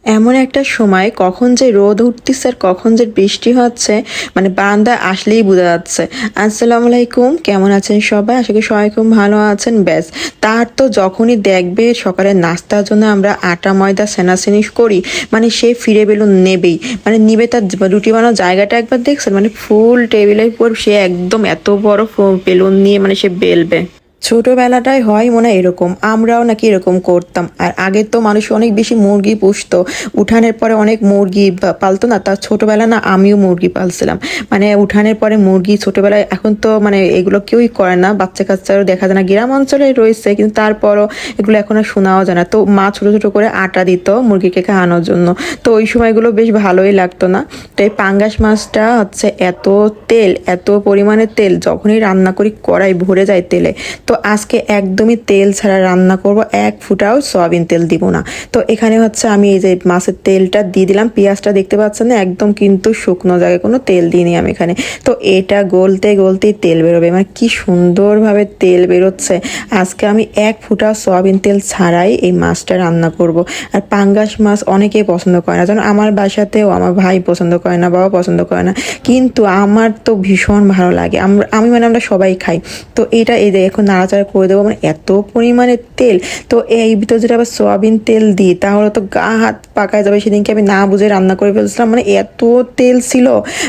এমন একটা সময় কখন যে রোদ উঠতেছে আর কখন যে বৃষ্টি হচ্ছে, মানে বারান্দা আসলেই বোঝা যাচ্ছে। আসসালামু আলাইকুম, কেমন আছেন সবাই? আশা করি সবাই খুব ভালো আছেন। ব্যাস, তার তো যখনই দেখবে সকালে নাস্তার জন্য আমরা আটা ময়দা সেনাসেনি করি, মানে সে ফিরে বেলুন নেবেই, মানে নিবে। তার রুটি বানানোর জায়গাটা একবার দেখছেন, মানে ফুল টেবিলের উপর সে একদম এত বড় বেলুন নিয়ে মানে সে বেলবে। ছোটবেলাটাই হয় মনে হয় এরকম, আমরাও নাকি এরকম করতাম। আর আগে তো মানুষ অনেক বেশি মুরগি পুষতো, উঠানের পরে অনেক মুরগি পালতো না? তার ছোটবেলা না আমিও মুরগি পালছিলাম, মানে উঠানের পরে মুরগি ছোটবেলায়। এখন তো মানে এগুলো কেউই করে না, বাচ্চা কাচ্চারও দেখা যায় না। গ্রাম অঞ্চলে রয়েছে কিন্তু তারপরও এগুলো এখন আর শোনাও যায় না। তো মা ছোট ছোট করে আটা দিত মুরগিকে খাওয়ানোর জন্য, তো ওই সময়গুলো বেশ ভালোই লাগতো না? তো এই পাঙ্গাস মাছটা হচ্ছে এত তেল, এত পরিমাণে তেল, যখনই রান্না করি কড়াই ভরে যায় তেলে। তো আজকে একদমই তেল ছাড়া রান্না করব, এক ফুটাও সয়াবিন তেল দিব না। তো এখানে হচ্ছে আমি এই যে মাছের তেলটা দিয়ে দিলাম, পেঁয়াজটা দেখতে পাচ্ছেন না, একদম কিন্তু শুকনো জায়গায় কোনো তেল দিইনি আমি এখানে। তো এটা গলতে গলতেই তেল বেরোবে, মানে কি সুন্দরভাবে তেল বেরোচ্ছে। আজকে আমি এক ফুটা সয়াবিন তেল ছাড়াই এই মাছটা রান্না করব। আর পাঙ্গাস মাছ অনেকেই পছন্দ করে না, যেন আমার বাসাতেও আমার ভাই পছন্দ করে না, বাবা পছন্দ করে না, কিন্তু আমার তো ভীষণ ভালো লাগে। আমরা সবাই খাই। তো এটা এই যে এখন নাড়াচাড়া করে দেবো, মানে এত পরিমাণে তেল। তো এই ভিতরে যদি আবার সয়াবিন তেল দিই তাহলে তো গা হাত পাকায় যাবে। সেদিনকে আমি না বুঝে রান্না করে ফেলছিলাম, মানে এত তেল ছিল।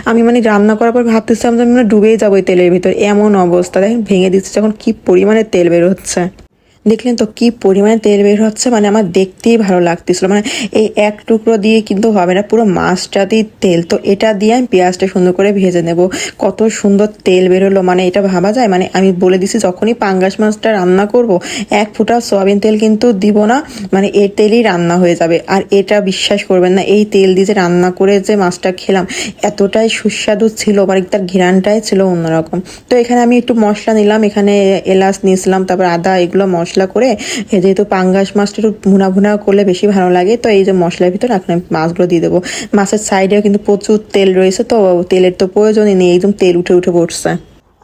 আমি মানে রান্না করার পর ভাবতেছিলাম যে আমি মানে ডুবেই যাবো এই তেলের ভিতর, এমন অবস্থা। দেখেন ভেঙে দিচ্ছে যখন কি পরিমাণে তেল বের হচ্ছে। দেখলেন তো কি পরিমাণে তেল বের হচ্ছে, মানে আমার দেখতেই ভালো লাগতেছিল। মানে এই এক টুকরো দিয়ে কিন্তু হবে না, পুরো মাছটাতেই তেল। তো এটা দিয়ে আমি পেঁয়াজটা সুন্দর করে ভেজে নেব। কত সুন্দর তেল বেরোলো, মানে এটা ভাবা যায়? মানে আমি বলে দিছি যখনই পাঙ্গাস মাছটা রান্না করব এক ফুটা সয়াবিন তেল কিন্তু দিব না, মানে এর তেলেই রান্না হয়ে যাবে। আর এটা বিশ্বাস করবেন না, এই তেল দিয়ে যে রান্না করে যে মাছটা খেলাম এতটাই সুস্বাদু ছিল, মানে তার ঘ্রাণটাই ছিল অন্যরকম। তো এখানে আমি একটু মশলা নিলাম, এখানে এলাচ নিয়েছিলাম, তারপর আদা, এগুলো মশলা করে। যেহেতু পাঙ্গাস মাছটা একটু ভুনা ভুনা করলে বেশি ভালো লাগে, তো এই যে মশলার ভিতরে এখন আমি মাছগুলো দিয়ে দেবো। মাছের সাইডেও কিন্তু প্রচুর তেল রয়েছে, তো তেলের তো প্রয়োজনই নেই, একদম তেল উঠে উঠে পড়ছে।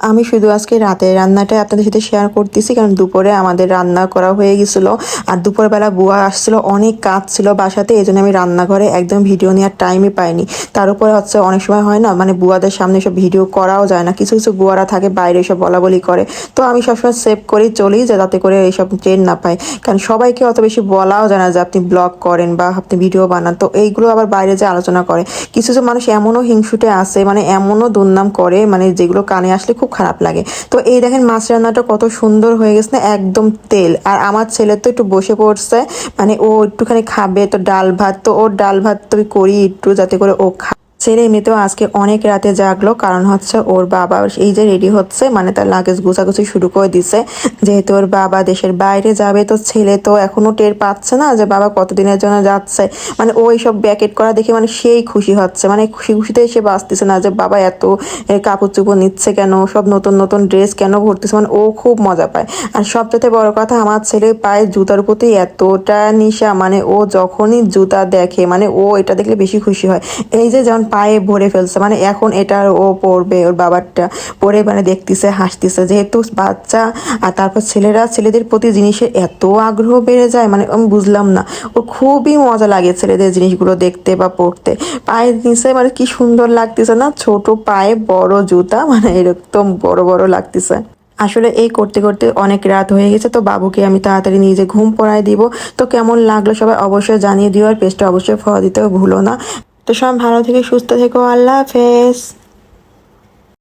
আমি শুধু আজকে রাতের রান্নাটাই আপনাদের সাথে শেয়ার করতেছি, কারণ দুপুরে আমাদের রান্না করা হয়ে গেছিল। আর দুপুরবেলা বুয়া আসছিল, অনেক কাজ ছিল বাসাতে, এই জন্য আমি রান্নাঘরে একদম ভিডিও নেওয়ার টাইমই পাইনি। তার উপরে হচ্ছে অনেক সময় হয় না, মানে বুয়াদের সামনে সব ভিডিও করাও যায় না, কিছু কিছু বুয়ারা থাকে বাইরে এসব বলা বলি করে। তো আমি সবসময় সেভ করেই চলি যে যাতে করে এইসব ট্রেন না পাই, কারণ সবাইকে অত বেশি বলাও যায় না যে আপনি ব্লগ করেন বা আপনি ভিডিও বানান। তো এইগুলো আবার বাইরে যে আলোচনা করে, কিছু কিছু মানুষ এমনও হিংসুটে আছে, মানে এমনও দুর্নাম করে, মানে যেগুলো কানে আসলে খুব খারাপ লাগে। তো এই দেখেন মাছ রান্নাটা কত সুন্দর হয়ে গেছে না, একদম তেল। আর আমার ছেলে তো একটু বসে পড়ছে, মানে ও একটুখানি খাবে, তো ডাল ভাত, তো ওর ডাল ভাত তো করি একটু যাতে করে ও ছেলে এমনিতেও আজকে অনেক রাতে জাগলো, কারণ হচ্ছে ওর বাবা এই যে রেডি হচ্ছে, মানে তার লাগেজ গুছাগুছি শুরু করে দিছে। যেহেতু ওর বাবা দেশের বাইরে যাবে, তো ছেলে তো এখনো টের পাচ্ছে না যে বাবা কতদিনের জন্য যাচ্ছে। মানে ও এইসব ব্যাকেট করা দেখে মানে সেই খুশি হচ্ছে, মানে খুশি খুশিতে সে বাঁচতেছে না যে বাবা এত কাপড় চোপড় নিচ্ছে কেন, সব নতুন নতুন ড্রেস কেন ভরতেছে, মানে ও খুব মজা পায়। আর সবচেয়ে বড় কথা, আমার ছেলে পায়ে জুতার প্রতি এতটা নেশা, মানে ও যখনই জুতা দেখে মানে ও এটা দেখলে বেশি খুশি হয়। এই যে যেমন পায়ে ভরে ফেলছে, মানে এখন এটা ও পরবে, ওর বাবারটা পরে মানে দেখতেছে হাসতেছে, যেহেতু বাচ্চা। আর তারপর ছেলেদের প্রতি জিনিসের এত আগ্রহ বেড়ে যায়, মানে আমি বুঝলাম না, ওর খুবই মজা লাগে ছেলেদের জিনিসগুলো দেখতে বা পড়তে। পায়ের নিচে মানে কি সুন্দর লাগতেছে না, ছোট পায়ে বড় জুতা, মানে এরকম বড় বড় লাগতেছে। আসলে এই করতে করতে অনেক রাত হয়ে গেছে, তো বাবুকে আমি তাড়াতাড়ি নিজে ঘুম পড়ায় দিব। তো কেমন লাগলো সবাই অবশ্যই জানিয়ে দিও, আর পেজটা অবশ্যই ফলো দিতেও ভুলো না। তো সব ভালো থেকে সুস্থ থেকো, আল্লাহ হাফেজ।